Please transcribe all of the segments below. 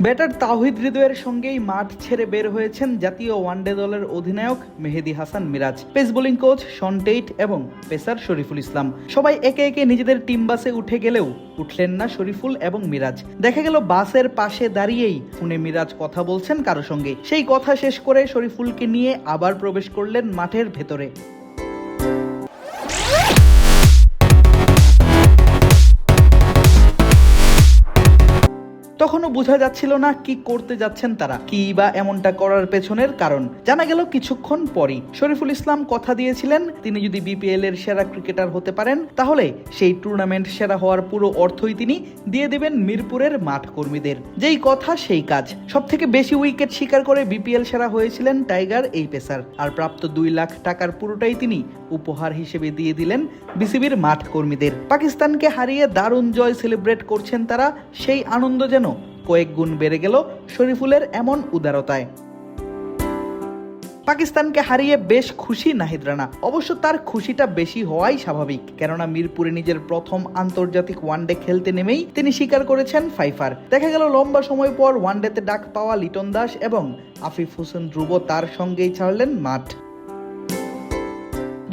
Batter তাওহিদ হৃদয়ের সঙ্গেই মাঠ ছেড়ে বের হয়েছেন জাতীয় ওয়ানডে দলের অধিনায়ক Mehedi Hasan Miraz, pace bowling coach Shaun Tait এবং পেসার শরীফুল ইসলাম। সবাই একে একে নিজেদের টিম বাসে উঠে গেলেও উঠলেন না শরীফুল এবং মিরাজ। দেখা গেল বাসের পাশে দাঁড়িয়েই ফোনে মিরাজ কথা বলছেন কারো সঙ্গে। সেই কথা শেষ করে শরীফুলকে নিয়ে আবার প্রবেশ করলেন মাঠের ভেতরে। তখনও বোঝা যাচ্ছিল না কি করতে যাচ্ছেন তারা, কি বা এমনটা করার পেছনের কারণ। জানা গেল কিছুক্ষণ পরই শরীফুল ইসলাম কথা দিয়েছিলেন তিনি যদি বিপিএল এর সেরা ক্রিকেটার হতে পারেন তাহলে সেই টুর্নামেন্ট সেরা হওয়ার পুরো অর্থই তিনি দিয়ে দেবেন মিরপুরের মাঠ কর্মীদের। যেই কথা সেই কাজ। সবথেকে বেশি উইকেট শিকার করে বিপিএল সেরা হয়েছিলেন টাইগার এই পেসার, আর প্রাপ্ত 2 লাখ টাকার পুরোটাই তিনি উপহার হিসেবে দিয়ে দিলেন বিসিবির মাঠ কর্মীদের। পাকিস্তানকে হারিয়ে দারুণ জয় সেলিব্রেট করছেন তারা। সেই আনন্দ যেন কয়েক গুণ বেড়ে গেল শরীফুলের এমন উদারতায়। পাকিস্তানকে হারিয়ে বেশ খুশি নাহিদ রানা। অবশ্য তার খুশিটা বেশি হওয়াই স্বাভাবিক, কেননা মিরপুরে নিজের প্রথম আন্তর্জাতিক ওয়ানডে খেলতে নেমেই তিনি স্বীকার করেছেন ফাইফার। দেখা গেল লম্বা সময় পর ওয়ানডেতে ডাক পাওয়া লিটন দাস এবং আফিফ হোসেন ধ্রুব তার সঙ্গেই ছাড়লেন মাঠ।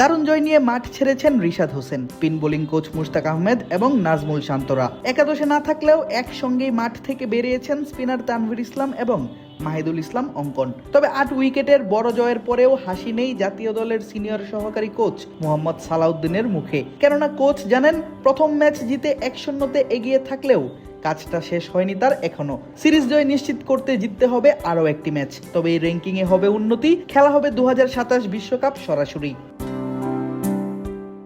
দারুণ জয় নিয়ে মাঠ ছেড়েছেন Rishad Hossain, spin bowling coach Mushtaq Ahmed এবং নাজমুল শান্তরা। একাদশে না থাকলেও একসঙ্গেই মাঠ থেকে বেরিয়েছেন স্পিনার তানভীর ইসলাম এবং মাহিদুল ইসলাম অঙ্কন। তবে 8 উইকেটের বড় জয়ের পরেও হাসি নেই জাতীয় দলের সিনিয়র সহকারী কোচ মোহাম্মদ সালাউদ্দিনের মুখে। কেননা কোচ জানেন প্রথম ম্যাচ জিতে 1-0 এগিয়ে থাকলেও কাজটা শেষ হয়নি তার এখনো। সিরিজ জয় নিশ্চিত করতে জিততে হবে আরও একটি ম্যাচ, তবে এই র্যাঙ্কিংয়ে হবে উন্নতি। খেলা হবে 2027 বিশ্বকাপ সরাসরি।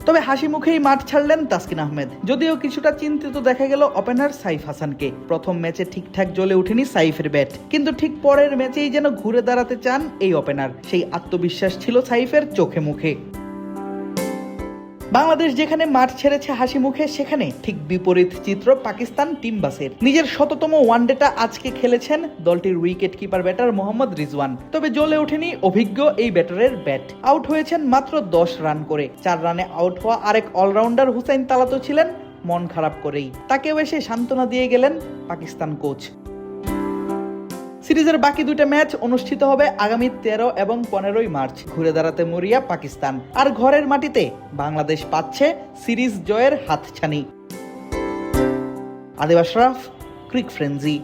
তবে হাসি মুখেই মাঠ ছাড়লেন তাসকিন আহমেদ। যদিও কিছুটা চিন্তিত দেখা গেল ওপেনার সাইফ হাসানকে। প্রথম ম্যাচে ঠিকঠাক জ্বলে ওঠেনি সাইফের ব্যাট, কিন্তু ঠিক পরের ম্যাচেই যেন ঘুরে দাঁড়াতে চান এই ওপেনার। সেই আত্মবিশ্বাস ছিল সাইফের চোখে মুখে। বাংলাদেশ যেখানে মাঠ ছেড়েছে হাসি মুখে, সেখানে ঠিক বিপরীত চিত্র পাকিস্তান টিম বাসের। নিজের 100তম ওয়ানডেটা আজকে খেলেছেন দলটির wicket keeper batter Mohammad Rizwan. তবে জ্বলে ওঠেনি অভিজ্ঞ এই ব্যাটারের ব্যাট। আউট হয়েছেন মাত্র 10 রান করে। 4 রানে আউট হওয়া আরেক অলরাউন্ডার হুসাইন তালাতো ছিলেন মন খারাপ করেই। তাকেও এসে সান্ত্বনা দিয়ে গেলেন পাকিস্তান কোচ। সিরিজের বাকি 2টা ম্যাচ অনুষ্ঠিত হবে আগামী 13 এবং 15 মার্চ। ঘুরে দাঁড়াতে মরিয়া পাকিস্তান, আর ঘরের মাটিতে বাংলাদেশ পাচ্ছে সিরিজ জয়ের হাতছানি। আদিব আশরাফ, ক্রিক ফ্রেন্জি।